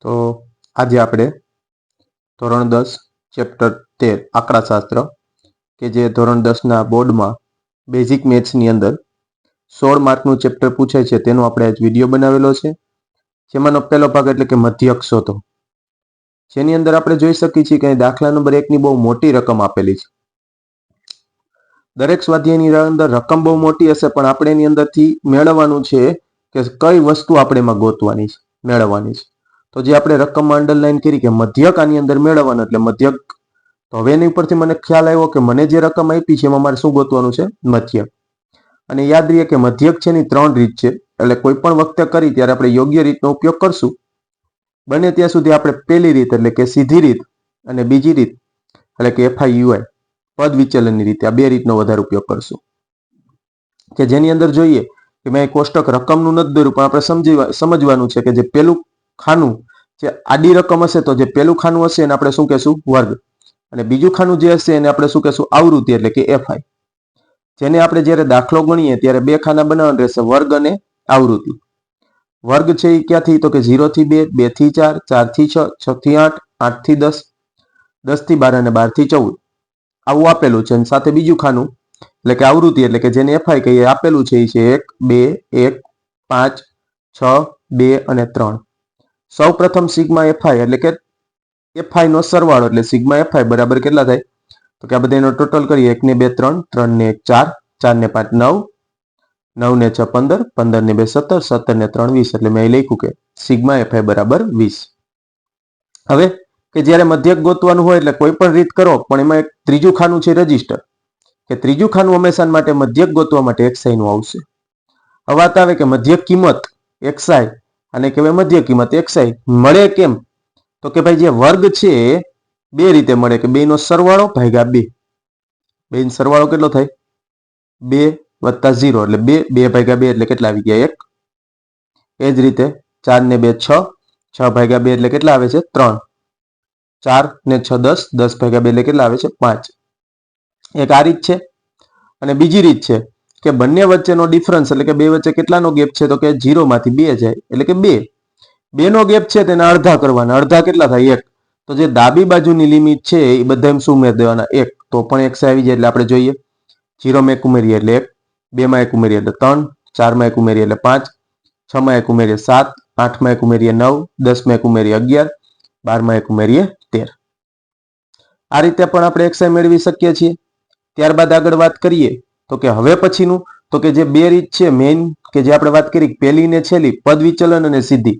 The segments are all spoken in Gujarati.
તો આજે આપણે ધોરણ 10 ચેપ્ટર 13 આંકડાશાસ્ત્ર કે જે ધોરણ 10ના બોર્ડમાં બેઝિક મેથ્સની અંદર 16 માર્કનું ચેપ્ટર પૂછાય છે તેનો આપણે આજ વિડીયો બનાવેલો છે, જેમાંનો પહેલો ભાગ એટલે કે મધ્યક શોધો, જેની અંદર આપણે જોઈ શકીએ છીએ કે દાખલા નંબર 1ની બહુ મોટી રકમ આપેલી છે. દરેક સ્વાધ્યાયની અંદર રકમ બહુ મોટી હશે, પણ આપણે એની અંદરથી મેળવવાનું છે કે કઈ વસ્તુ આપણે એમાં ગોતવાની છે, મેળવવાની છે. તો જે આપણે રકમમાં અંડરલાઈન કરી કે મધ્યક આની અંદર મેળવવાનું, એટલે મધ્યક. તો હવે એની ઉપરથી મને ખ્યાલ આવ્યો કે મને જે રકમ આપી છે એમાં મારે શું ગોતવાનું છે? મધ્યક. અને યાદ રહીએ કે મધ્યક છે એની 3 રીત છે, એટલે કોઈ પણ વખતે કરી ત્યારે આપણે યોગ્ય રીતનો ઉપયોગ કરશું. બને ત્યાં સુધી આપણે પહેલી રીત એટલે કે સીધી રીત અને બીજી રીત એટલે કે FIUI પદ વિચલનની રીતે, આ બે રીતનો વધારે ઉપયોગ કરશું. કે જેની અંદર જોઈએ કે મેં કોષ્ટક રકમનું નથી દોર્યું, પણ આપણે સમજવાનું છે કે જે પેલું ખાનું જે આડી રકમ હશે તો જે પેલું ખાનું હશે એને આપણે શું કહેશું? વર્ગ. અને બીજું ખાનું જે હશે એને આપણે શું કહેશું? આવૃત્તિ એટલે કે FI. જેને આપણે જ્યારે દાખલો ગણીએ ત્યારે બે ખાના બનાવવાના રહેશે, વર્ગ અને આવૃત્તિ. વર્ગ છે એ ક્યાંથી? તો કે 0 થી 2, 2 થી 4, 4 થી 6, 6 થી 8, 8 થી 10, 10 થી 12 અને 12 થી 14. આવું આપેલું છે. અને સાથે બીજું ખાનું એટલે કે આવૃત્તિ એટલે કે જેને FI કહીએ આપેલું છે એ છે 1, 2, 1, 5, 6, 2 અને 3. સૌ પ્રથમ સિગ્મા FI એટલે કે FI નો સરવાળો એટલે સિગ્મા FI બરાબર કેટલા થાય? તો કે આ બધાનો ટોટલ કરીએ. 1 ને 2 3, 3 ને 1 4, 4 ને 5 9, 9 ને 6 15, 15 ને 2 17, 17 ને 3 20. એટલે મેં લખ્યું કે સિગ્મા FI બરાબર 20. હવે કે જ્યારે મધ્યક ગોતવાનું હોય એટલે કોઈ પણ રીત કરો, પણ એમાં એક ત્રીજું ખાનું છે રજિસ્ટર, કે ત્રીજું ખાનું હંમેશા માટે મધ્યક ગોતવા માટે XI નું આવશે. હવે વાત આવે કે મધ્યક કિંમત XI અને કહેવાય મધ્યક કિંમત XI મળે કેમ? તો કે ભાઈ જે વર્ગ છે બે રીતે મળે, કે બે નો સરવાળો ભાગ્યા 2. બે નો સરવાળો કેટલો થાય? 2 + 0 એટલે 2, 2 ભાગ્યા 2 એટલે કેટલા આવી ગયા? 1. એ જ રીતે 4 ને 2 6, 6 ભાગ્યા 2 એટલે કેટલા આવે છે? 3. 4 ને 6 10, 10 ભાગ્યા 2 એટલે કેટલા આવે છે? 5. એક આ રીત છે. અને બીજી રીત છે કે બંને વચ્ચેનો ડિફરન્સ એટલે કે બે વચ્ચે કેટલાનો ગેપ છે? તો કે 0 માંથી 2 જાય એટલે કે 2. 2 નો ગેપ છે તેને અડધા કરવાના. અડધા કેટલા થાય? 1. તો જે ડાબી બાજુની લિમિટ છે એ બધા શું ઉમેરી દેવાના? 1. તો પણ XI આવી જાય. એટલે આપણે જોઈએ 0 માં 1 ઉમેરીએ એટલે 1, 2 માં 1 ઉમેરીએ એટલે 3, 4 માં 1 ઉમેરીએ એટલે 5, 6 માં 1 ઉમેરીએ 7, 8 માં 1 ઉમેરીએ 9, 10 માં 1 ઉમેરીએ 11, 12 માં 1 ઉમેરીએ 13. આ રીતે પણ આપણે XI મેળવી શકીએ છીએ. ત્યારબાદ આગળ વાત કરીએ તો કે હવે પછીનું, તો કે જે બે રીત છે મેઇન, કે જે આપણે વાત કરી પહેલી ને છેલ્લી, પદ વિચલન અને સીધી.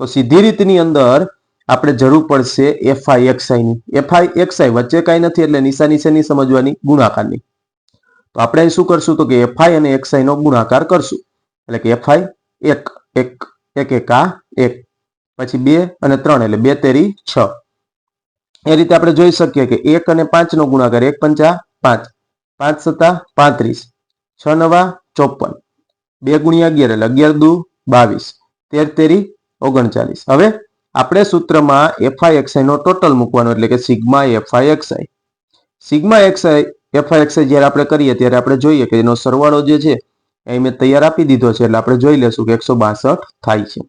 તો સીધી રીતની અંદર આપણે જરૂર પડશે FI ની. FI XI વચ્ચે કાંઈ નથી એટલે નિશાની શેની સમજવાની? ગુણાકારની. તો આપણે અહીં શું કરશું? તો કે FI અને XI નો ગુણાકાર કરશું. એટલે કે FI 1, 1, 1 એકા 1, પછી 2 અને 3 એટલે 2 તેરી 6. એ રીતે આપણે જોઈ શકીએ કે 1 અને 5 નો ગુણાકાર 1 પંચા 5, 5 સત્તા 35, 6 નવા 54, 2 ગુણ્યા 11 એટલે 11 દુ 22, 13 તેરી 39. હવે આપણે સૂત્રમાં FI નો ટોટલ મૂકવાનો એટલે કે સિગ્મા FI. સિગ્મા FI જ્યારે આપણે કરીએ ત્યારે આપણે જોઈએ કે એનો સરવાળો જે છે એ મેં તૈયાર આપી દીધો છે, એટલે આપણે જોઈ લેશું કે 162 થાય છે.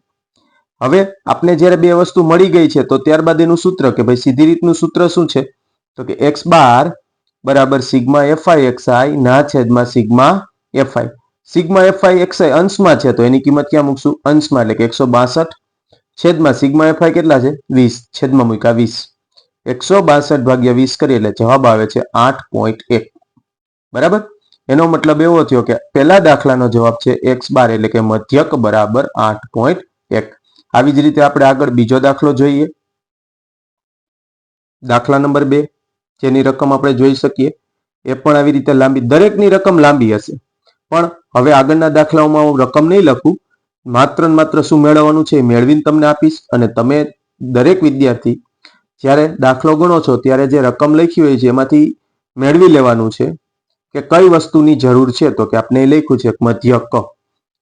હવે આપણે જ્યારે બે વસ્તુ મળી ગઈ છે તો ત્યારબાદ એનું સૂત્ર, કે ભાઈ સીધી રીતનું સૂત્ર શું છે? તો કે x બાર બરાબર સિગ્મા FI ના છેદમાં સિગ્મા FI. સિગ્મા FI અંશમાં છે તો એની કિંમત ક્યાં મૂકશું? અંશમાં. એટલે કે 162 છેદમાં સિગ્મા FI કેટલા છે? 20, છેદમાં મૂક્યા 20. 162 ભાગ્યા 20 કરીએ એટલે જવાબ આવે છે 8.1. બરાબર. એનો મતલબ એવો થયો કે પહેલા દાખલાનો જવાબ છે x બાર એટલે કે મધ્યક બરાબર 8.1. આવી જ રીતે આપણે આગળ બીજો દાખલો જોઈએ. દાખલા નંબર 2, જેની રકમ આપણે જોઈ શકીએ. એ પણ આવી રીતે લાંબી, દરેકની રકમ લાંબી હશે, પણ હવે આગળના દાખલાઓમાં હું રકમ નહીં લખું, માત્ર ને માત્ર શું મેળવવાનું છે એ મેળવીને તમને આપીશ. અને તમે દરેક વિદ્યાર્થી જ્યારે દાખલો ગણો છો ત્યારે જે રકમ લખી હોય છે એમાંથી મેળવી લેવાનું છે કે કઈ વસ્તુની જરૂર છે. તો કે આપણે લખ્યું છે મધ્યક.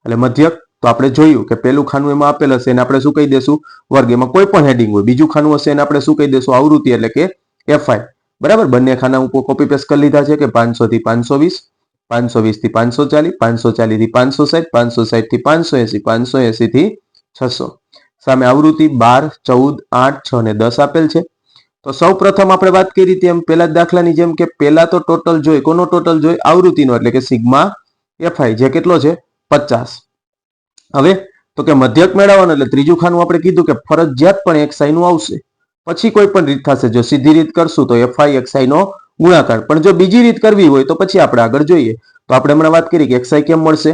એટલે મધ્યક તો આપણે જોયું કે પેલું ખાનું એમાં આપેલ હશે એને આપણે શું કહી દેશું? વર્ગ. એમાં કોઈ પણ હેડિંગ હોય. બીજું ખાનું હશે એને આપણે શું કહી દેશું? આવૃત્તિ એટલે કે FI. બરાબર. બંને ખાના હું કોપી પેસ્ટ કરી લીધા છે કે 500 થી 520, 520 થી 540, 540 થી 560, 560 થી 580, 580 થી 600. સામે આવૃત્તિ 12, 14, 8, 6 ને 10 આપેલ છે. તો સૌ પ્રથમ આપણે વાત કરી તેમ પહેલા દાખલાની જેમ કે પહેલા તો ટોટલ જોઈ, કોનો ટોટલ જોઈ? આવૃત્તિનો, એટલે કે સિગ્મા એફઆઈ, જે કેટલો છે? 50. હવે તો કે મધ્યક મેળવવાનો એટલે ત્રીજું ખાનું આપણે કીધું કે ફરજિયાત પણ XI નું આવશે. પછી કોઈ પણ રીત થશે. જો સીધી રીત કરશું તો FI XI નો ગુણાકાર, પણ જો બીજી રીત કરવી હોય તો પછી આપણે આગળ જોઈએ. તો આપણે હમણાં વાત કરી કે XI કેમ મળશે?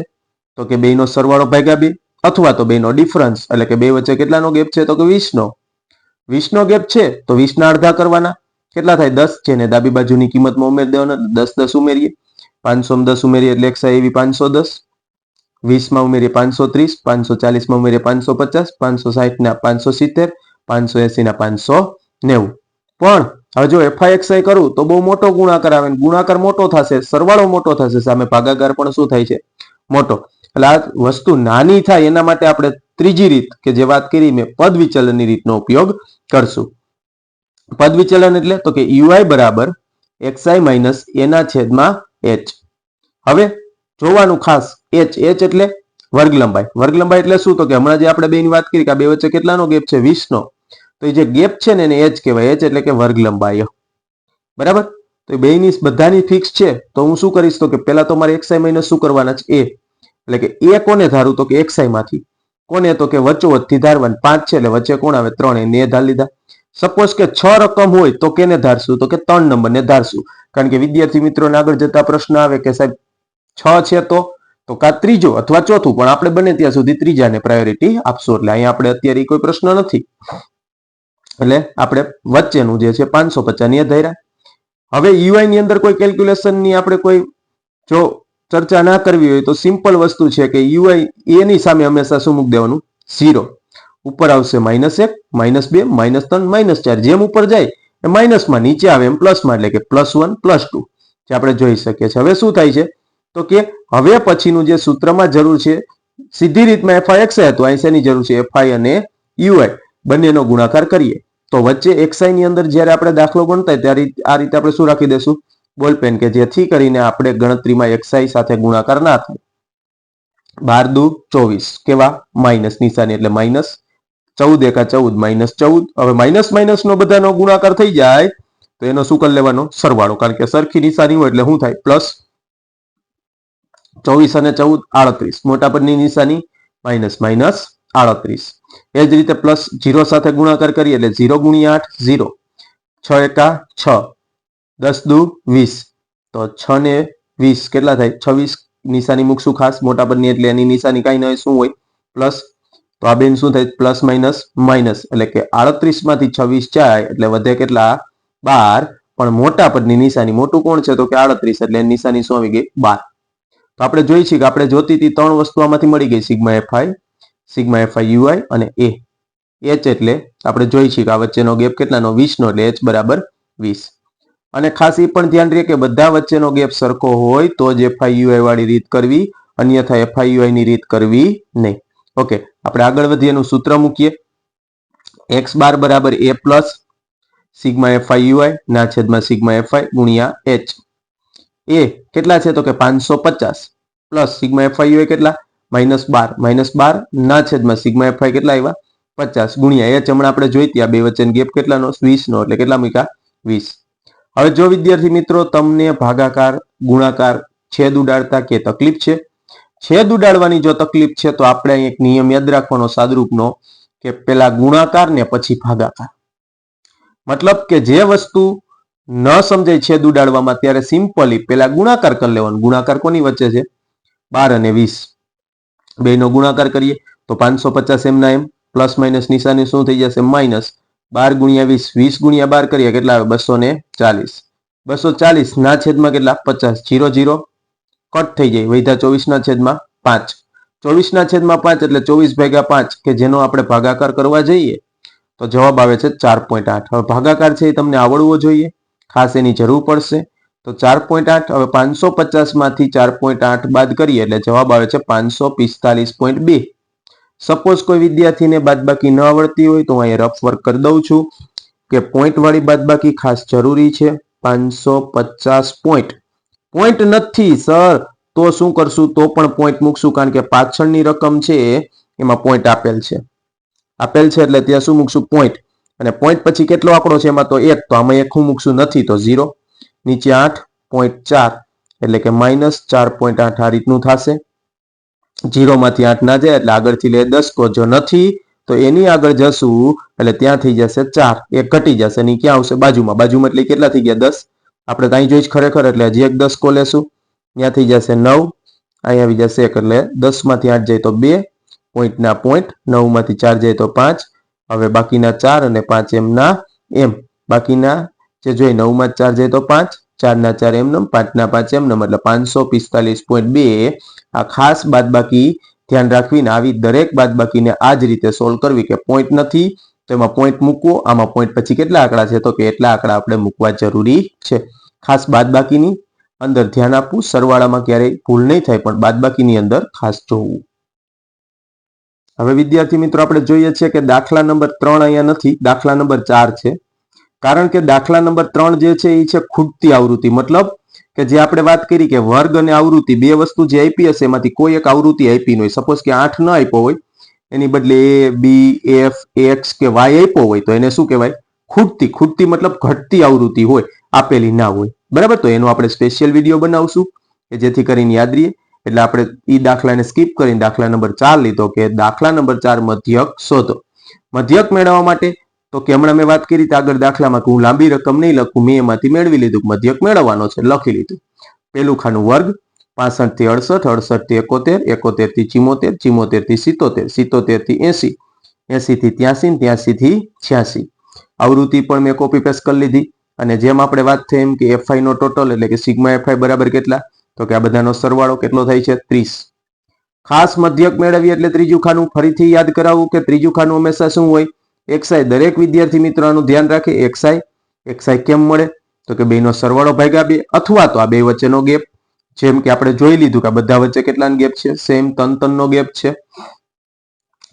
તો કે બેનો સરવાળો ભાગ્યા 2, અથવા તો બેનો ડિફરન્સ, એટલે કે બે વચ્ચે કેટલાનો ગેપ છે? તો કે 20 નો. 20 નો ગેપ છે તો 20 ના અડધા કરવાના, કેટલા થાય? 10 છે ને ડાબી બાજુની કિંમતમાં ઉમેરી દેવાના. 10 10 ઉમેરીએ, 500 માં 10 ઉમેરીએ એટલે XI એવી 510. 20 માં ઉમેરીએ 530, 540 માં ઉમેરીએ 550, 560 ના 570, 580 ના 590. પણ હવે જો FI કરું તો બહુ મોટો ગુણાકાર આવે, ગુણાકાર મોટો થશે, સરવાળો મોટો થશે, સામે ભાગાકાર પણ શું થાય છે? મોટો. એટલે આ વસ્તુ નાની થાય એના માટે આપણે ત્રીજી રીત કે જે વાત કરી મેં, પદ વિચલનની રીતનો ઉપયોગ કરશું. પદ વિચલન એટલે તો કે UI બરાબર XI માઇનસ એના છેદમાં H. હવે જોવાનું ખાસ, H એટલે વર્ગ લંબાઈ. વર્ગ લંબાઈ એટલે શું? તો કે હમણાં જે આપણે બેની વાત કરી કે આ બે વચ્ચે કેટલાનો ગેપ છે? 20 નો. તો એ જે ગેપ છે ને એને H કહેવાય. H એટલે કે વર્ગ લંબાઈ. બરાબર? તો બેની બધાની ફિક્સ છે તો હું શું કરીશ? તો કે પહેલા તો મારે XI માઇનસ શું કરવાના છે? A. એટલે કે A કોને ધારું? તો કે XI માંથી. કોને? તો કે વચ્ચોવચ્ચથી ધારવાનું. 5 છે એટલે વચ્ચે કોણ આવે? 3. એને ધાર લીધા. સપોઝ કે 6 રકમ હોય તો કેને ધારશું? તો કે 3 નંબરને ધારશું. કારણ કે વિદ્યાર્થી મિત્રોને આગળ જતા પ્રશ્ન આવે કે સાહેબ 6 છે તો કા ત્રીજો અથવા ચોથું, પણ આપણે બને ત્યાં સુધી ત્રીજાને પ્રાયોરિટી આપશું. એટલે અહીંયા આપણે અત્યારે કોઈ પ્રશ્ન નથી, એટલે આપણે વચ્ચેનું જે છે 550 ની ધાર્યા. હવે UI ની અંદર કોઈ કેલ્ક્યુલેશનની આપણે કોઈ જો ચર્ચા ના કરવી હોય તો સિમ્પલ વસ્તુ છે કે UI એની સામે હંમેશા શું મૂકી દેવાનું? 0. ઉપર આવશે -1, -2, -3, -4. જેમ ઉપર જાય એ માઇનસમાં, નીચે આવે એમ પ્લસમાં, એટલે કે +1 +2 જે આપણે જોઈ શકીએ છીએ. હવે શું થાય છે? તો કે હવે પછીનું જે સૂત્રમાં જરૂર છે સીધી રીતમાં FI XI હતું, અહીં શેની જરૂર છે? FI અને UI બંનેનો ગુણાકાર કરીએ. તો વચ્ચે XI ની અંદર જ્યારે આપણે દાખલો ગણતા ત્યારે આ રીતે આપણે શું રાખી દેશું? બોલપેન, કે જેથી કરીને આપણે ગણતરીમાં XI સાથે ગુણાકાર ના થાય. 12 દુ 24, કેવા? માઇનસ નિશાની, એટલે માઇનસ. 14 એકા 14, -14. હવે માઇનસ માઇનસ નો બધાનો ગુણાકાર થઈ જાય તો એનો શું કરી લેવાનો? સરવાળો. કારણ કે સરખી નિશાની હોય એટલે શું થાય? પ્લસ. 24 અને 14 38, મોટા પદની નિશાની માઇનસ માઇનસ 38. એ જ રીતે પ્લસ 0 સાથે ગુણાકાર કરીએ એટલે 0 ગુણ્યા 8 0, 6 એકા 6, 10 દુ 20. તો 6 ને 20 કેટલા થાય? 26. નિશાની મૂકશું ખાસ મોટા પદની, એટલે એની નિશાની કાંઈ ન હોય, શું હોય? પ્લસ. તો આ બેન શું થાય? પ્લસ માઇનસ માઇનસ, એટલે કે 38 માંથી 26 જાય એટલે વધે કેટલા? 12. પણ મોટા પદની નિશાની, મોટું કોણ છે? તો કે 38, એટલે એની નિશાની શું આવી ગઈ? 12. તો આપણે જોઈ છીએ કે આપણે જોતી હતી 3 વસ્તુ આમાંથી મળી ગઈ: સિગ્મા FI UI અને A. H એટલે આપણે જોઈ છીએ કે આ વચ્ચેનો ગેપ કેટલાનો? 20 નો, એટલે H બરાબર 20. અને ખાસ એ પણ ધ્યાન રાખે કે બધા વચ્ચેનો ગેપ સરખો હોય તો જ FI UI વાળી રીત કરવી, અન્યથા FI UI ની રીત કરવી નહીં. ઓકે, આપણે આગળ વધીએ, એનું સૂત્ર મૂકીએ. x બાર બરાબર A plus sigma FI UI ના છેદમાં સિગ્મા FI ગુણ્યા H. એ કેટલા છે? તો કે 550 પ્લસ સિગ્મા FI UI કેટલા? -12, -12 ના છેદમાં સિગ્મા FI કેટલા આવ્યા? 50 ગુણ્યા H. હમણાં આપણે જોઈ ત્યાં બે વચ્ચેનો ગેપ કેટલાનો? 20 નો, એટલે કેટલા મૂક્યા? 20. હવે જો વિદ્યાર્થી મિત્રો તમને ભાગાકાર, ગુણાકાર, છેદ ઉડાડતા કે તકલીફ છે, છેદ ઉડાડવાની જો તકલીફ છે તો આપણે અહીં એક નિયમ યાદ રાખવાનો સાદુરૂપનો, કે પેલા ગુણાકાર ને પછી ભાગાકાર. મતલબ કે જે વસ્તુ ન સમજાય છેદ ઉડાડવામાં ત્યારે સિમ્પલી પેલા ગુણાકાર કરી લેવાનો. ગુણાકાર કોની વચ્ચે છે? 12 અને 20. બેનો ગુણાકાર કરીએ તો 550 એમના એમ, પ્લસ માઇનસ નિશાની શું થઈ જશે? માઇનસ. 12 ગુણ્યા 20, 20 ગુણ્યા 12 કરીએ કેટલા આવે? 240. 240 ના છેદમાં કેટલા? 50. 0 0 કટ થઈ જાય, વૈધા 24 ના છેદમાં 5. 24 ના છેદમાં 5 એટલે 24 ભાગ્યા 5, કે જેનો આપણે ભાગાકાર કરવા જઈએ તો જવાબ આવે છે 4.8. હવે ભાગાકાર છે એ તમને આવડવો જોઈએ, ખાસ એની જરૂર પડશે. તો 4.8. હવે 550 માંથી 4.8 બાદ કરીએ એટલે જવાબ આવે છે 545.2. સપોઝ કોઈ વિદ્યાર્થીને બાદબાકી ન આવડતી હોય તો હું અહીંયા રફ વર્ક કરી દઉં છું કે પોઈન્ટ વાળી બાદબાકી ખાસ જરૂરી છે. 550 પોઈન્ટ નથી સર તો શું કરશું? તો પણ પોઈન્ટ મૂકશું, કારણ કે પાછળની રકમ છે એમાં પોઈન્ટ આપેલ છે. આપેલ છે એટલે ત્યાં શું મૂકશું પોઈન્ટ, અને પોઈન્ટ પછી કેટલો આંકડો છે એમાં તો 1, તો આમાં 1 હું મૂકશું નથી તો 0, નીચે 8.4 એટલે કે -4.8 આ રીતનું થશે. 0 માંથી 8 ના જાય એટલે આગળથી લે 10 કો, જો નથી તો એની આગળ જશું એટલે ત્યાં થઈ જશે 4, 1 ઘટી જશે અને ક્યાં આવશે બાજુમાં, એટલે કેટલા થઈ ગયા 10. આપણે ત્યાં જોઈશ ખરેખર એટલે હજી એક 10 કો લેશું, ત્યાં થઈ જશે 9, અહીં આવી જશે 1 એટલે 10 માંથી 8 જાય તો 2, પોઈન્ટના પોઈન્ટ, 9 માંથી 4 જાય તો 5, હવે બાકીના 4 અને 5 એમના એમ, બાકીના જે જોઈ 9 માં 4 જાય તો 5, 4 ના 4 એમનેમ, 5 ના 5 એમનેમ, એટલે 545.2. આ ખાસ બાદબાકી ધ્યાન રાખવીને આવી દરેક બાદબાકીને આ જ રીતે સોલ્વ કરવી કે પોઈન્ટ નથી તો એમાં પોઈન્ટ મૂકવો, આમાં પોઈન્ટ પછી કેટલા આંકડા છે તો કે એટલા આંકડા આપણે મૂકવા જરૂરી છે. ખાસ બાદબાકીની અંદર ધ્યાન આપવું, સરવાળામાં ક્યારેય ભૂલ નહીં થાય પણ બાદબાકીની અંદર ખાસ જોવું. હવે વિદ્યાર્થી મિત્રો આપણે જોઈએ છીએ કે દાખલા નંબર 3 અહીંયા નથી, દાખલા નંબર 4 છે. કારણ કે દાખલા નંબર 3 જે છે એ છે ખૂટતી આવૃત્તિ, મતલબ કે જે આપણે વાત કરી કે વર્ગ અને આવૃત્તિ બે વસ્તુ જે આપી હશે એમાંથી કોઈ એક આવૃત્તિ આપી ન હોય. સપોઝ કે 8 ન આપ્યો હોય, એની બદલે a, b, f, x કે y આપ્યો હોય તો એને શું કહેવાય? ખૂટતી. ખૂટતી મતલબ ઘટતી આવૃત્તિ હોય, આપેલી ના હોય. બરાબર, તો એનો આપણે સ્પેશિયલ વિડીયો બનાવશું કે જેથી કરીને યાદ રહીએ. એટલે આપણે એ દાખલાને સ્કીપ કરીને દાખલા નંબર 4 લીધો કે દાખલા નંબર 4 મધ્યક શોધો. મધ્યક મેળવવા માટે તો કે હમણાં મેં વાત કરી આગળ દાખલામાં કે હું લાંબી રકમ નહીં લખું, મેં એમાંથી મેળવી લીધું, મધ્યક મેળવવાનો છે લખી લીધું. પેલું ખાનું વર્ગ 65 થી 68, 68 થી 71, 74 થી 74, 77 થી 80, 80 થી 83, 83 થી 86. આવૃત્તિ પણ મેં કોપી પેસ્ટ કરી લીધી. અને જેમ આપણે વાત થઈ એમ કે એફઆઈ નો ટોટલ એટલે કે સિગ્મા એફઆઈ બરાબર કેટલા, તો કે આ બધાનો સરવાળો કેટલો થાય છે 30. ખાસ મધ્યક મેળવીએ એટલે ત્રીજું ખાનું ફરીથી યાદ કરાવું કે ત્રીજું ખાનું હંમેશા શું હોય? એક્સઆઈ. દરેક વિદ્યાર્થી મિત્રોનું ધ્યાન રાખે એક્સઆઈ. એક્સઆઈ કેમ મળે તો કે બેનો સરવાળો ભાગ્યા 2 અથવા તો આ બે વચ્ચેનો ગેપ. જેમ કે આપણે જોઈ લીધું કે બધા વચ્ચે કેટલાનો ગેપ છે? સેમ 3 નો ગેપ છે.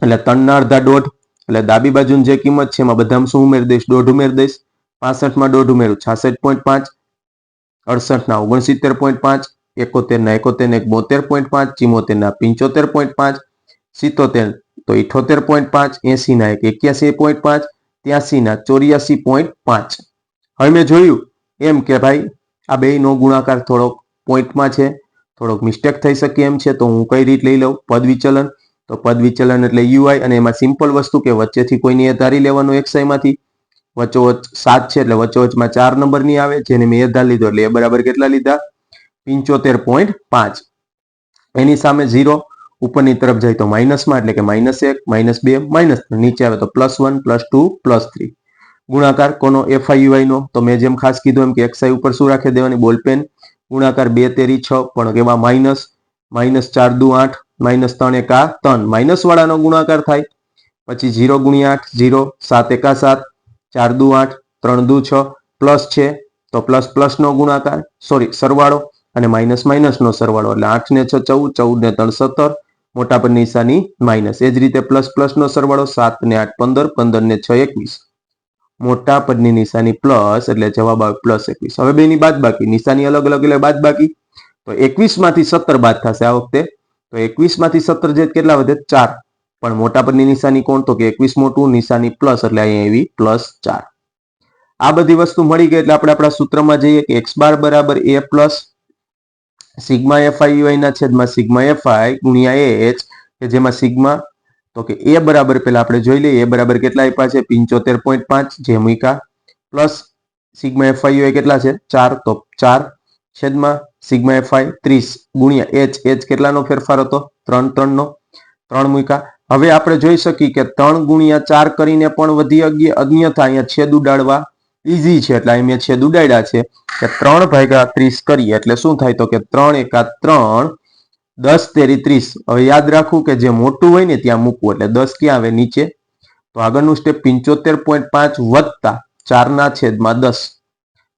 એટલે 3 ના અડધા 1.5, એટલે ડાબી બાજુની જે કિંમત છે એમાં બધામાં શું ઉમેરી દઈશ? 1.5 ઉમેરી દઈશ. 65 માં 1.5 ઉમેરું 66.5, 68 ના 69.5, 71 ના 71 72.5, 74 ના 75.5, 77 તો 78.5, 80 ના 81.5, 83 ના 84.5. હવે મેં જોયું એમ કે ભાઈ આ બેયનો ગુણાકાર થોડોક પોઈન્ટમાં છે, થોડોક મિસ્ટેક થઈ શકે એમ છે, તો હું કઈ રીત લઈ લઉં? પદ વિચલન. તો પદ વિચલન એટલે યુઆઈ, અને એમાં સિમ્પલ વસ્તુ કે વચ્ચેથી કોઈની ધારી લેવાનું એક્સઆઈ માંથી. વચ્ચોવચ 7 છે એટલે વચ્ચોવચમાં 4 નંબરની આવે, જેને મેં ધાર લીધો એટલે એ બરાબર કેટલા લીધા? 75.5. એની સામે 0 ઉપરની તરફ જાય તો માઇનસમાં એટલે કે -1, -2, -3, નીચે આવે તો +1, +2, +3. ગુણાકાર કોનો? એફઆઈ નો. તો મેં જેમ ખાસ કીધું એમ કે એક્સઆઈ ઉપર શું રાખી દેવાની? બોલપેન. ગુણાકાર 2 તેરી 6 પણ કેવા માઇનસ, -4 દુ 8, -3 એકા 3, માઇનસ વાળાનો ગુણાકાર થાય. પછી 0 ગુણ્યા 8 0, 7 એકા 7, 4 દુ 8, 3 દુ 6, પ્લસ છે તો પ્લસ પ્લસ નો ગુણાકાર, સોરી સરવાળો, અને માઇનસ માઇનસ નો સરવાળો એટલે 8 ને 6 14, 14 ને 3 17, મોટા પર નિશાની માઇનસ. એ જ રીતે પ્લસ પ્લસ નો સરવાળો 7 ને 8 15, 15 ને 6 21, મોટા પદની નિશાની પ્લસ એટલે જવાબ આવે +21. હવે બેની બાદબાકી, નિશાની અલગ અલગ એટલે બાદબાકી. તો 21 માંથી 17 બાદ થશે આ વખતે. તો 21 માંથી 17 જે કેટલા વધે? 4. પણ મોટા પદની નિશાની કોણ? તો કે 21 મોટું, નિશાની પ્લસ એટલે અહીંયા આવી +4. આ બધી વસ્તુ મળી ગઈ એટલે આપણે આપણા સૂત્રમાં જઈએ કે x બાર બરાબર a plus sigma FI UI ના છેદમાં સિગ્મા એફઆઈ ગુણ્યા h, કે જેમાં સિગ્મા તો કે a બરાબર પેલા આપણે જોઈ લઈએ a બરાબર કેટલા આપ્યા છે? 75.5 જે મૂક્યા, પ્લસ સિગ્મા એફઆઈ યુઆઈ કેટલા છે? 4, તો 4 છેદમાં સિગ્મા એફઆઈ 30 ગુણ્યા h કેટલાનો ફેરફાર હતો? 3 3 નો, 3 મૂક્યા. હવે આપણે જોઈ શકીએ કે 3 ગુણ્યા 4 કરીને પણ વધી અન્યથા અહીંયા છેદ ઉડાડવા ઈઝી છે એટલે અહીં મેં છેદ ઉડાડ્યા છે કે 3 ભાગ્યા 30 કરીએ એટલે શું થાય? તો કે 3 એકા 3, 10 તેરી 30. હવે યાદ રાખવું કે જે મોટું હોય ને ત્યાં મૂકવું એટલે 10 ક્યાં આવે? નીચે. તો આગળનું સ્ટેપ 75.5 વત્તા 4 ના છેદમાં 10.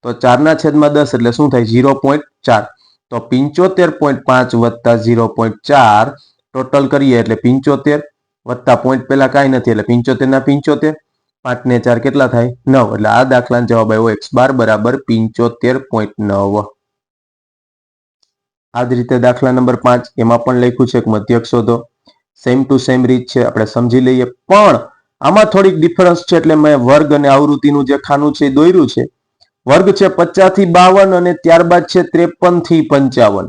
તો 4 ના છેદમાં 10 એટલે શું થાય? 0.4. તો 75.5 વત્તા 0.4 ટોટલ કરીએ એટલે 75 વત્તા પોઈન્ટ પેલા કાંઈ નથી એટલે 75 ના 75, 5 ને 4 કેટલા થાય? 9. એટલે આ દાખલાનો જવાબ આવ્યો x બાર બરાબર 75.9. આ જ રીતે દાખલા નંબર 5 એમાં પણ લખ્યું છે કે મધ્યક શોધો. સેમ ટુ સેમ રીત છે, આપણે સમજી લઈએ. પણ આમાં થોડીક ડિફરન્સ છે એટલે મેં વર્ગ અને આવૃત્તિનું જે ખાનું છે એ દોર્યું છે. વર્ગ છે 50 થી 52 અને ત્યારબાદ છે 53 થી 55.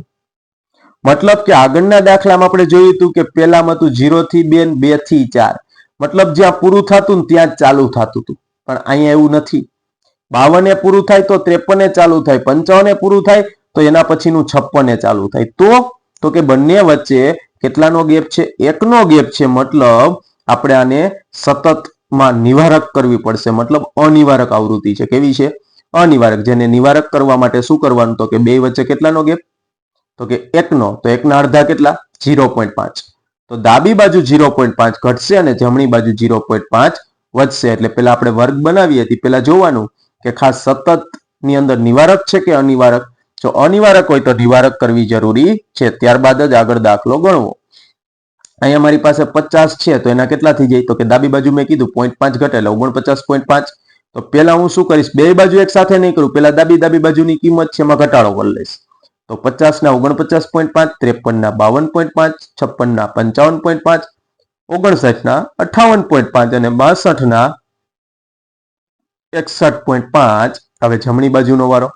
મતલબ કે આગળના દાખલામાં આપણે જોયું હતું કે પહેલામાં હતું 0 થી 2 2 થી 4. મતલબ જ્યાં પૂરું થતું ને ત્યાં જ ચાલુ થતું હતું, પણ અહીંયા એવું નથી. 52 પૂરું થાય તો 53 ચાલુ થાય, 55 પૂરું થાય તો એના પછીનું 56 ચાલુ થાય. તો કે બંને વચ્ચે કેટલાનો ગેપ છે? એકનો ગેપ છે. મતલબ આપણે આને સતતમાં નિવારક કરવી પડશે, મતલબ અનિવારક આવૃત્તિ છે. કેવી છે? અનિવારક. જેને નિવારક કરવા માટે શું કરવાનું? તો કે બે વચ્ચે કેટલાનો ગેપ? તો કે એકનો. તો એકના અડધા કેટલા? 0.5. તો ડાબી બાજુ 0.5 ઘટશે અને જમણી બાજુ 0.5 વધશે. એટલે પેલા આપણે વર્ગ બનાવીએ હતી, પેલા જોવાનું કે ખાસ સતત ની અંદર નિવારક છે કે અનિવારક. જો અનિવારક હોય તો નિવારક કરવી જરૂરી છે, ત્યારબાદ જ આગળ દાખલો ગણવો. અહીંયા મારી પાસે 50 છે તો એના કેટલા થઈ જાય? તો કે ડાબી બાજુ મેં કીધું 0.5 ઘટે એટલે 49.5. તો પેલા હું શું કરીશ? બે બાજુ એક સાથે નહીં કરું, પેલા ડાબી બાજુની કિંમત છે એમાં ઘટાડો કરી લઈશ. તો 50 ના 49.5, 53 ના 52.5, 56 ના 55.5, 59 ના 58.5 અને 62 ના 61.5. હવે જમણી બાજુનો વારો.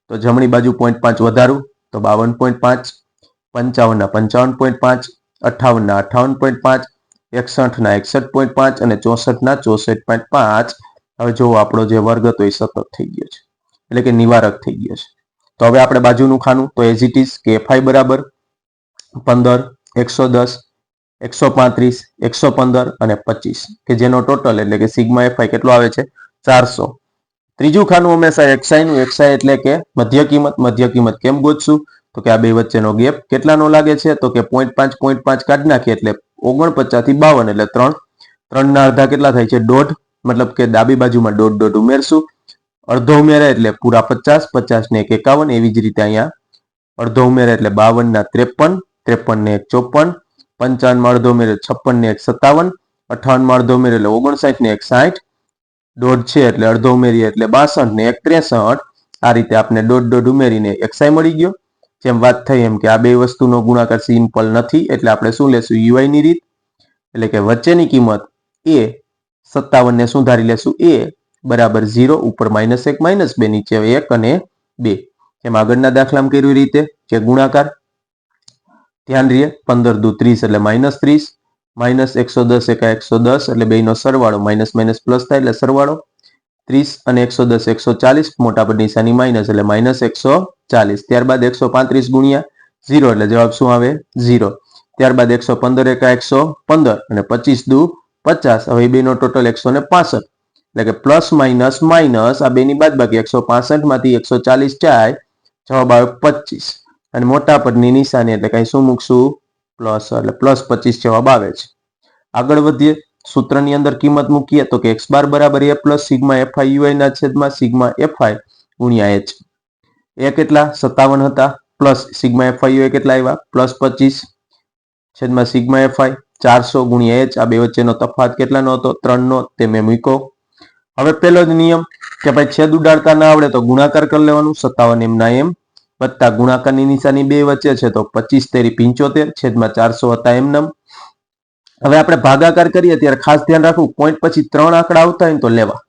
તો જમણી બાજુ 0.5 વધારું તો 52.5, 55 ના 55.5, 58 ના 58.5, 61 ના 61.5 અને 64 ના 64.5. હવે જો આપણો જે વર્ગ હતો એ સતત થઈ ગયો છે, એટલે કે નિવારક થઈ ગયો છે. તો હવે આપણે બાજુનું ખાનું તો એઝ ઇટ ઇઝ કે fi બરાબર 15, 110, 135, 115 અને 25 કે જેનો ટોટલ એટલે કે સિગ્મા fi કેટલો આવે છે? 400. ત્રીજું ખાનું હંમેશા xi નું. xi એટલે કે મધ્ય કિંમત. મધ્ય કિંમત કેમ ગોતશું? તો કે આ બે વચ્ચેનો ગેપ કેટલાનો લાગે છે? તો કે 0.5 કાઢી નાખીએ એટલે 49 થી 52 એટલે 3. 3 ના અડધા કેટલા થાય છે? 1.5. મતલબ કે ડાબી બાજુમાં 1.5 ઉમેરશું. અડધો ઉમેરે એટલે પૂરા 50, 50 ને 51. એવી જ રીતે અહીંયા અડધો ઉમેરે એટલે 52 ના 53, 53 ને 54, 55 માં અડધો ઉમેરે 56 ને 57, 58 માં અડધો ઉમેરે એટલે 59 ને 60. દોઢ છે એટલે અડધો ઉમેરીએ એટલે 62 ને 63. આ રીતે આપણે દોઢ ઉમેરીને xi મળી ગયો. જેમ વાત થઈ એમ કે આ બે વસ્તુનો ગુણાકાર સિમ્પલ નથી, એટલે આપણે શું લેશું? યુઆઈ ની રીત. એટલે કે વચ્ચેની કિંમત a 57 ને શું ધારી લેશું? a બરાબર 0, ઉપર -1 -2, નીચે 1 અને 2. એમ આગળના દાખલામાં કર્યું રીતે કે ગુણાકાર ધ્યાન રહીએ 15 દુ 30 એટલે -30, -110 એકા 110 એટલે બેનો સરવાળો, માઇનસ માઇનસ પ્લસ થાય એટલે સરવાળો. 30 અને 110 140, મોટા પર નિશાની માઇનસ એટલે -140. ત્યારબાદ 135 ગુણ્યા 0 એટલે જવાબ શું આવે? 0. ત્યારબાદ 115 એકા 115 અને 25 દુ 50. હવે બેનો ટોટલ 165 એટલે કે પ્લસ માઇનસ માઇનસ આ બેની બાદબાકી 165 માંથી 140 જાય, જવાબ આવે 25. અને મોટા પદની નિશાની એટલે કઈ શું મૂકશું? પ્લસ, એટલે +25 જવાબ આવે છે. આગળ વધીએ, સૂત્રની અંદર કિંમત મૂકીએ તો કે x બાર બરાબર a plus sigma fi ui ના છેદમાં સિગ્મા fi ગુણ્યા h. એ કેટલા? 57 હતા, પ્લસ સિગ્મા fi ui કેટલા આવ્યા? +25 છેદમાં સિગ્મા fi 400 ગુણ્યા h. આ બે વચ્ચેનો તફાવત કેટલાનો હતો? 3 નો. તે મેં મૂક્યો. હવે પેલો જ નિયમ કે ભાઈ છેદ ઉડાડતા ના આવડે તો ગુણાકાર કરી લેવાનું. 57 એમ ના એમ વત્તા ગુણાકારની નિશાની બે વચ્ચે છે તો 25 તેરી 75 છેદમાં 400 હતા એમ. હવે આપણે ભાગાકાર કરીએ ત્યારે ખાસ ધ્યાન રાખવું, પોઈન્ટ પછી 3 આંકડા આવતા હોય તો લેવા.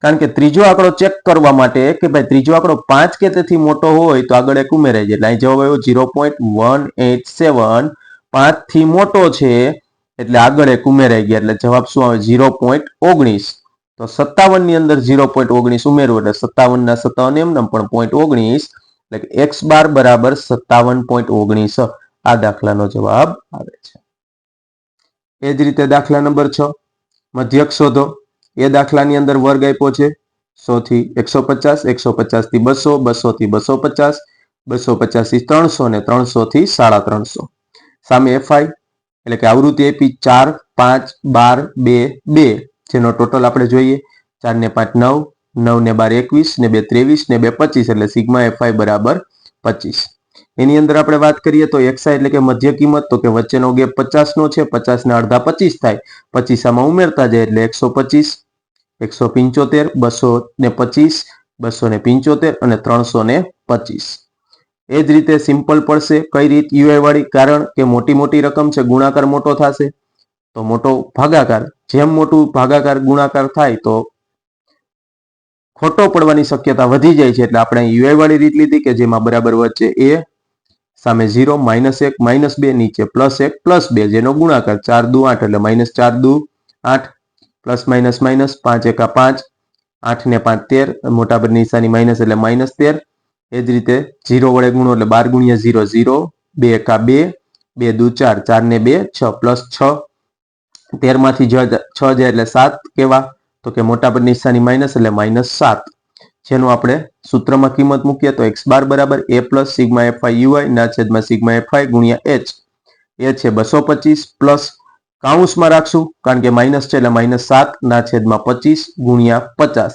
કારણ કે ત્રીજો આંકડો ચેક કરવા માટે કે ભાઈ ત્રીજો આંકડો 5 કે તેથી મોટો હોય તો આગળ એક ઉમેરાય જાય. એટલે અહીં જવાબ આવ્યો 0.187. 5 થી મોટો છે એટલે આગળ એક ઉમેરાઈ ગયા એટલે જવાબ શું આવે? 0.19. તો 57 ની અંદર 0.19 ઉમેરવું એટલે 57 ના 57 એમ પણ 0.19 એટલે કે x બાર બરાબર 57.19. આ દાખલાનો જવાબ આવે છે. એ જ રીતે દાખલા નંબર 6, મધ્યક શોધો. એ દાખલાની અંદર વર્ગ આપ્યો છે 100 થી 150, 150 થી 200, 200 થી 250, 250 થી 300 અને 300 થી 350. સામે fi એટલે કે આવૃત્તિ આપી 4, 5, 12, 2, 2, જેનો ટોટલ આપણે જોઈએ 4 ને 5 9, 9 ને 12 21 ને 2 23 ને 2 25 એટલે સિગ્મા fi બરાબર 25. એની અંદર આપણે વાત કરીએ તો xi એટલે કે મધ્ય કિંમત, તો કે વચ્ચેનો ગેપ 50 નો છે. 50 ના અડધા 25 થાય, 25 આમાં ઉમેરતા જાય એટલે 125, 175, 225, 275 અને 325. એ જ રીતે સિમ્પલ પડશે. કઈ રીત? યુઆઈ વાળી. કારણ કે મોટી રકમ છે, ગુણાકાર મોટો થશે તો મોટો ભાગાકાર જેમ મોટું ભાગાકાર ગુણાકાર થાય તો ખોટો પડવાની શક્યતા વધી જાય છે, એટલે આપણે યુઆઈ વાળી રીત લીધી કે જેમાં બરાબર વચ્ચે એ, સામે 0, -1 -2, નીચે +1 +2, જેનો ગુણાકાર 4 દુ 8 એટલે -4 દુ 8, પ્લસ માઇનસ માઇનસ 5 એકા 5, 8 ને 5 13, મોટા પર નિશાની માઇનસ એટલે -13. એ જ રીતે 0 વડે ગુણો એટલે 12 × 0 0, 2 એકા 2, 2 દુ 4, 4 ને 2 6, +6, 13 માંથી 6 જાય એટલે 7 કેવા, તો કે મોટા પર નિશાની માઇનસ એટલે -7, જેનું આપણે સૂત્રમાં કિંમત મૂકીએ તો x બાર બરાબર a plus sigma fi ui ના છેદમાં સિગ્મા fi ગુણ્યા h. એ છે 225 પ્લસ કાઉન્સમાં રાખશું કારણ કે માઇનસ છે એટલે -7 ના છેદમાં 25 ગુણ્યા 50.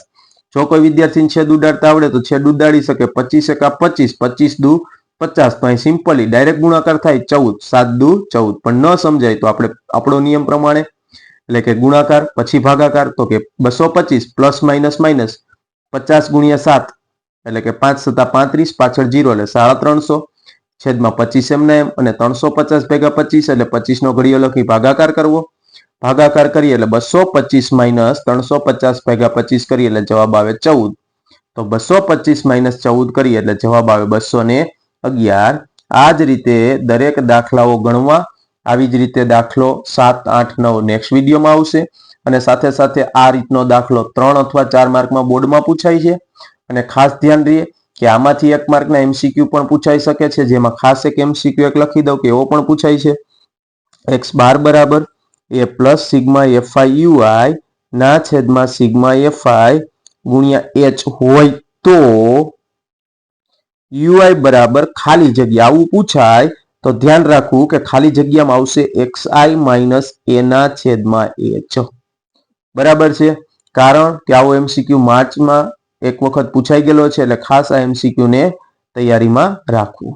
જો કોઈ વિદ્યાર્થીને છેદ ઉડાડતા આવડે તો છેદ ઉડાડી શકે. 25 એકા 25, 25 દુ 50, તો અહીં સિમ્પલી ડાયરેક્ટ ગુણાકાર થાય 14, 7 દુ 14. પણ ન સમજાય તો આપણે આપણો નિયમ પ્રમાણે એટલે કે ગુણાકાર પછી ભાગાકાર, તો કે 225 પ્લસ માઇનસ માઇનસ 50 ગુણ્યા 7 એટલે કે 5 × 7 = 35, પાછળ 0 એટલે 350 છેદમાં 25 એમને એમ, અને 350 ભેગા 25 એટલે 25 નો ઘડીયો લખી ભાગાકાર કરવો. ભાગાકાર કરીએ એટલે 225 - 350 ભેગા 25 કરીએ એટલે જવાબ આવે 14. તો 225 - 14 કરીએ એટલે જવાબ આવે 211. આ જ રીતે દરેક દાખલાઓ ગણવા. આવી જ રીતે દાખલો 7, 8, 9 નેક્સ્ટ વિડીયોમાં આવશે. અને સાથે સાથે આ રીતનો દાખલો 3 અથવા 4 માર્કમાં બોર્ડમાં પૂછાય છે. અને ખાસ ધ્યાન રહે કે આમાંથી 1 માર્કના MCQ પણ પૂછાઈ શકે છે, જેમાં ખાસ એક MCQ એક લખી દઉં કે એવો પણ પૂછાય છે. x બાર બરાબર a plus sigma fi ui ના છેદમાં સિગ્મા fi ગુણ્યા h હોય તો ui બરાબર ખાલી જગ્યા આવું પૂછાય તો ધ્યાન રાખવું કે ખાલી જગ્યામાં આવશે xi - a ના છેદમાં h. બરાબર છે, કારણ કે આવો MCQ માર્ચમાં એક વખત પૂછાઈ ગયેલો છે, એટલે ખાસ આ MCQ ને તૈયારીમાં રાખવું.